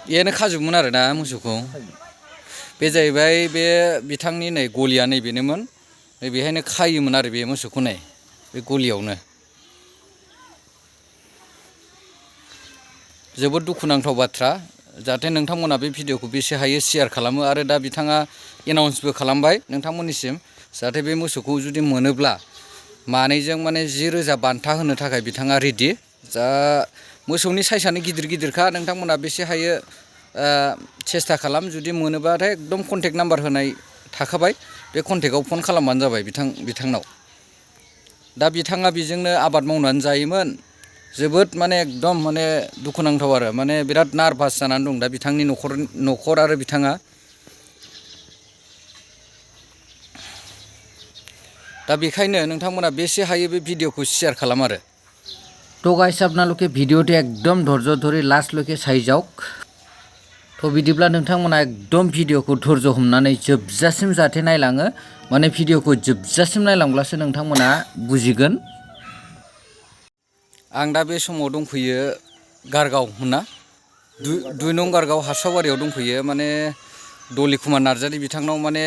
बेनो खाजोबोमोन आरो ना मोसौखौ बे जाहैबाय बे बिथांनि नै गलिया नैबेनोमोन बेहायनो खायोमोन आरो बे मोसौखौ नै बे गलियावनो जोबोद दुखुनांथाव बाथ्रा जाहाथे नोंथांमोना बे भिडिअखौ बेसे हायो शेयार खालामो आरो दा बिथाङा एनाउन्सबो खालामबाय नोंथांमोननिसिम जाहाथे बे मोसौखौ जुदि मोनोब्ला मानैजों माने 10,000 बान्था होनो थाखाय बिथाङा रेडि जा मोसौनि साइसआनो गिदिर गिदिरखा नोंथांमोना बेसे हायो सेस्था खालाम जुदि मोनोबाथाय एकदम कन्टेक्ट नाम्बार होनाय थाखाबाय बे कन्टेक्टआव फन खालामबानो जाबाय बिथांनाव दा बिथाङा बेजोंनो आबाद मावनानै जायोमोन जोबोद माने एकदम माने दुखुनांथाव आरो माने बिराद नार्भास जानानै दं दा बिथांनि न'खर आरो बिथाङा दा बेखायनो नोंथांमोना बेसे हायो बे भिडिअखौ शेयार खालाम आरो तो गाइस आपनालोके भिडिअ'टी एकदम धैर्य धरि लास्टলৈকে চাই যাওক तो बिदिब्ला नोंथांमोना एकदम भिडिअखौ धैर्य हमनानै जोबजासिम जाहाथे नायलाङो माने भिडिअखौ जोबजासिम नायलांब्लासो नोंथांमोना बुजिगोन आं दा बे समाव दंफैयो गारगाव होनना 2 नं गारगाव हास्रावबारियाव दंफैयो माने दलि कुमार नार्जारी बिथांनाव माने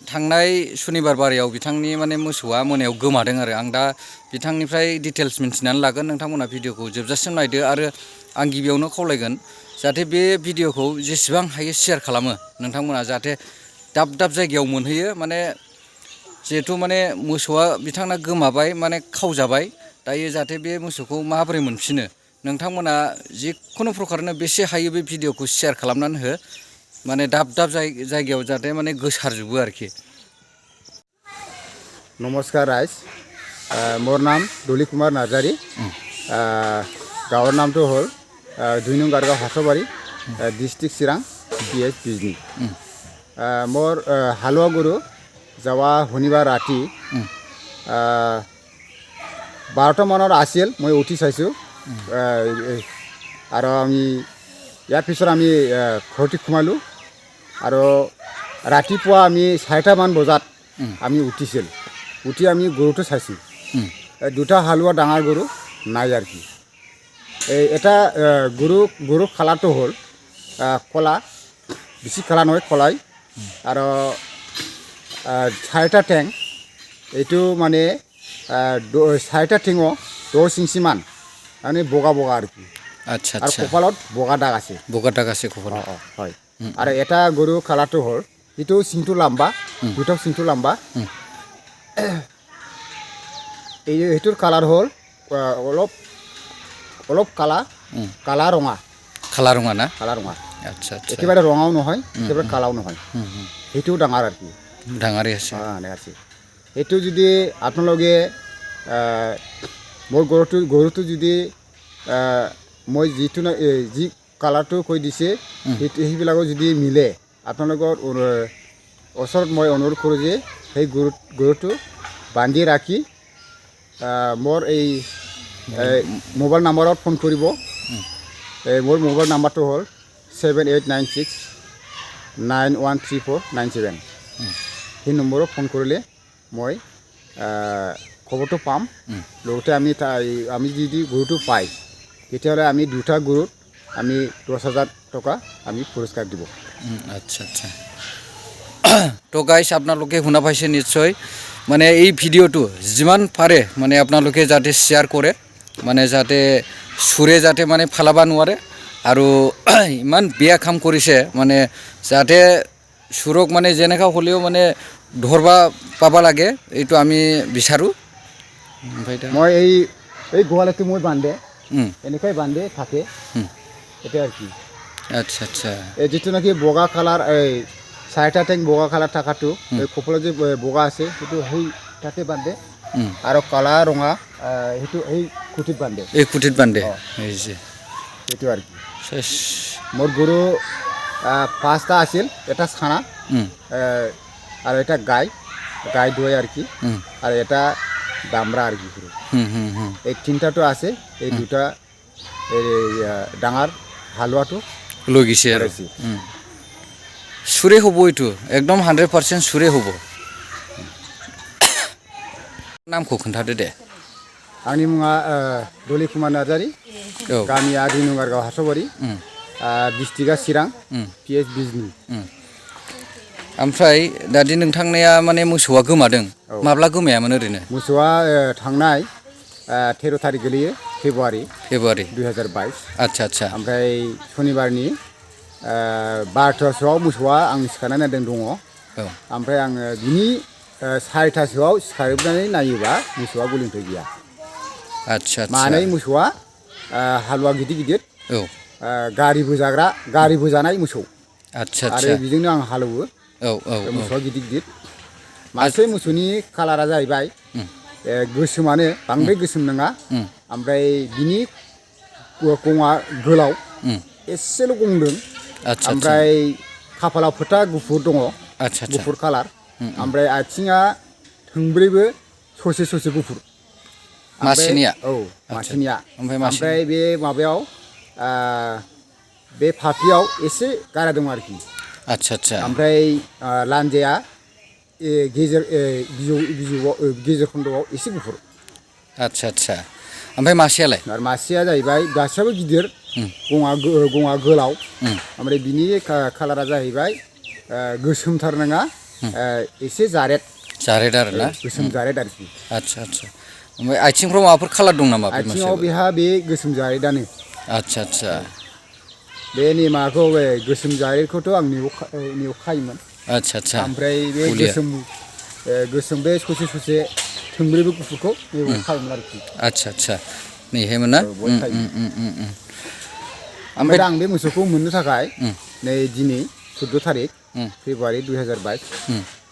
थांनाय सुनिबार बारायाव बिथांनि माने मोसौआ मोनायाव गोमादों आरो आं दा बिथांनिफ्राय डिटेल्स मिन्थिनानै लागोन नोंथांमोना भिडिअखौ जोबजासिम नायदो आरो आं गिबियावनो खावलायगोन जाहाथे बे भिडिअखौ जेसेबां हायो शेयार खालामो नोंथांमोना जाहाथे दाब दाब जायगायाव मोनहैयो माने जिहेथु माने मोसौआ बिथांना गोमाबाय माने खावजाबाय दायो जाहाथे बे मोसौखौ माबोरै मोनफिनो नोंथांमोना जिखुनु प्रकारनो बेसे हायो बे भिडिअखौ शेयार खालामनानै हो माने दाब दाब जायगायाव जाहाथे माने गोसारजोबो आरोखि नमस्कार राइज मोर नाम डली कुमार नार्जारी गाँवर नाम तो हल 2 नं गारगाव हास्रावबारी Dist.Chirang PS.Bijni मोर हालुआ गुरु जावा शनिबार राति 12টা মানৰ আছিল মই উঠি চাইছোঁ আৰু আমি ইয়াৰ পিছত আমি ঘৰটি সোমালোঁ আৰু ৰাতিপুৱা আমি 4টা মান বজাত আমি উঠি আমি গৰুটো চাইছোঁ দুটা হালুৱা ডাঙৰ গৰু নাই আৰু কি এটা গৰু কালাৰটো হ'ল কলা বেছি কালা নহয় কলাই আৰু 4টা টেং এইটো মানে 4টা টেঙো 10 ইঞ্চি মান মানে বগা আর কি আচ্ছা আর কপালত বগা দাগ আছে কপালত হয় আর এটা গরু কালারটো হল এটো সিংটো লম্বা দুটাও সিংটো লম্বা এইটোৰ কালার হল অলপ কালা ৰঙা না কালা ৰঙা আচ্ছা একেবাৰে ৰঙাও নহয় একেবাৰে কালাও নহয় এইটো ডাঙৰ আর কি ডাঙারে আছে এইটো যদি আপোনালোকে মোৰ গৰুটো যদি মই যিটো যি কালাৰটো কৈ দিছে সেইবিলাকো যদি মিলে আপোনালোকৰ ওচৰত মই অনুৰোধ কৰোঁ যে সেই গৰুটো বান্ধি ৰাখি মোৰ এই মোবাইল নাম্বাৰত ফোন কৰিব মোৰ মোবাইল নাম্বাৰটো হ'ল 7896913497 সেই নম্বৰত ফোন কৰিলে মই খবৰটো পাম লগতে আমি যদি গৰুটো পাই তেতিয়াহ'লে আমি দুটা গৰুত আমি 10,000 টকা আমি পুৰস্কাৰ দিব আচ্ছা তো গাইস আপোনালোকে শুনা পাইছে নিশ্চয় মানে এই ভিডিঅ'টো যিমান পাৰে মানে আপোনালোকে যাতে শ্বেয়াৰ কৰে মানে যাতে সুৰে যাতে মানে ফালাব নোৱাৰে আৰু ইমান বেয়া কাম কৰিছে মানে যাতে সুৰক মানে যেনেকা হ'লেও মানে ধৰবা পাবা লাগে এইটো আমি বিচাৰোঁ মই এই গোৱালটো মই বান্ধে এনেকৈ বান্ধে থাকে এটা আর কি আচ্ছা এই যেটো নাকি বগা কালার এই 4টা টেং বগা কালার থাকাটো এই কপলা যে বগা আছে সেইটো সেই তাতে বান্ধে আৰু কালা ৰঙা সেইটো এই কুটিত বান্ধে এই যে সেইটো আর কি মোর গরু 5টা আছিল এটা ছানা আর এটা গাই দুই আর কি আর এটা দামরা আর কি পুরো এই 3টাটো আছে এই দুটা ডাঙৰ হালুৱাটো লৈ গৈছে আৰু সুৰে হ'ব এইটো একদম 100% সুৰে হ'ব नामखौ खोन्थादो दे आंनि मुङा डली कुमार नार्जारी गामिया 2 नं गारगाव हास्रावबारी Dist.Chirang PS.Bijni। ओमफ्राय दादि नोंथांनिया माने मोसौआ गोमादों औ। माब्ला गोमायामोन ओरैनो मोसौआ थांनाय 13 थारिख गोलैयो फेब्रुवारि 2022। आच्छा आच्छा ओमफ्राय सनिबारनि 12थासोआव मोसौआ आं सिखारनानै नायदों दङ। औ ओमफ्राय आङो बिनि 4थासोआव सिखारनानै नायोबा मोसौआ गलिनिफ्राय गैया। आच्छा आच्छा मानै मोसौआ हालुवा गिदिर गिदिर औ गारि बोजानाय मोसौ आच्छा आरो आच्छा बेजोंनो आं हालौवो। औ औ मोसौआ गिदिर गिदिर मासे मोसौनि कालारा जाहैबाय गोसोमानो बांद्राय गोसोम नङा। ओमफ्राय बिनि गङा गोलाव एसेल' गंदों। आच्छा ओमफ्राय खाफालाव फोथा गुफुर दङ आच्छा गुफुर कालार। ओमफ्राय आथिङा थोंब्रैबो ससे ससे गुफुर। मासेनिया औ मासेनिया। ओमफ्राय ओमफ्राय बे माबायाव बे फाफ्लियाव एसे गारा दं आरोखि। आच्छा आच्छा ओमफ्राय लान्जाया गेजेर खन्द'आव एसे गुफुर। आच्छा आच्छा ओमफ्राय मासेयालाय आरो मासेया जाहैबाय गासियाबो गिदिर गङा गोलाव। ओमफ्राय बिनि कालारा जाहैबाय गोसोमथार नङा एसे जारेद आरोना गोसोम जारेद आरोखि। आच्छा आच्छा ओमफ्राय आथिंफ्राव माबाफोर कालार दं नामा बे आथिङाव बेहा बे गोसोम जारेदानो। आच्छा आच्छा बे माबाखौ गोसोम जारेदखौथ' आं नेयाव खायोमोन। आच्छा आच्छा ओमफ्राय बे गोसोम बे ससे ससे थोंब्रैबो गुफुरखौ नेयाव खायोमोन आरोखि। आच्छा आच्छा नैहायमोन ना ओमफ्राय आं बे मोसौखौ मोननो थाखाय नै दिनै 14 थारिख फेब्रुवारि 2022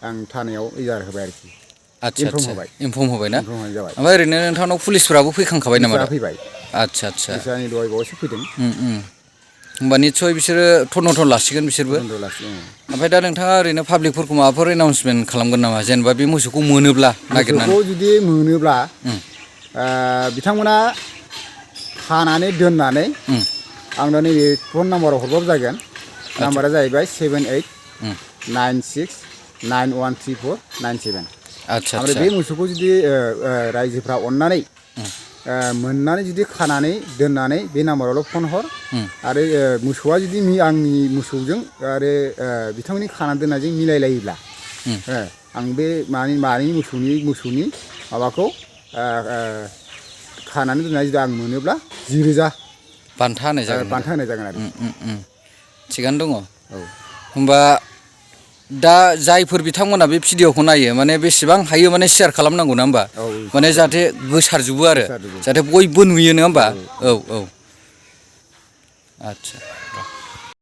आं थानायाव इजार होबाय आरोखि। आच्छा आच्छा इनफर्म होबाय ना जाबाय। ओमफ्राय ओरैनो नोंथांनाव पुलिसफोराबो फैखांखाबाय नामा दा? फैबाय। आच्छा आच्छा बिसोरनि दहाय बावैसो फैदों। होमबा निस्सय बिसोरो थन लासिगोन बिसोरबो। ओमफ्राय दा नोंथाङा ओरैनो पाब्लिकफोरखौ माबाफोर एनाउन्समेन्ट खालामगोन नामा जेनेबा बे मोसौखौ मोनोब्ला नागिरनानै? मोसौखौ जुदि मोनोब्ला बिथांमोना खानानै दोननानै आंनो नैबे फन नाम्बाराव हरबाबो जागोन। नाम्बारा जाहैबाय 7896913497। आच्छा ओमफ्राय बे मोसौखौ जुदि रायजोफ्रा अननानै मोननानै जुदि खानानै दोननानै बे नाम्बारावल' फन हर। आरो मोसौआ जुदि आंनि मोसौजों आरो बिथांमोननि खानानै दोननायजों मिलायलायोब्ला आं बे मानै मोसौनि माबाखौ खानानै दोननाय जुदि आं मोनोब्ला 10,000 बान्था होनाय जागोन आरो। थिगानो दङ। औ होमबा दा जायफोर बिथांमोना बे भिडिअखौ नायो माने बेसेबां हायो माने शेयार खालामनांगौ ना होमबा माने जाहाथे गोसारजोबो आरो जाहाथे बयबो नुयो नङा होमबा? औ औ आच्छा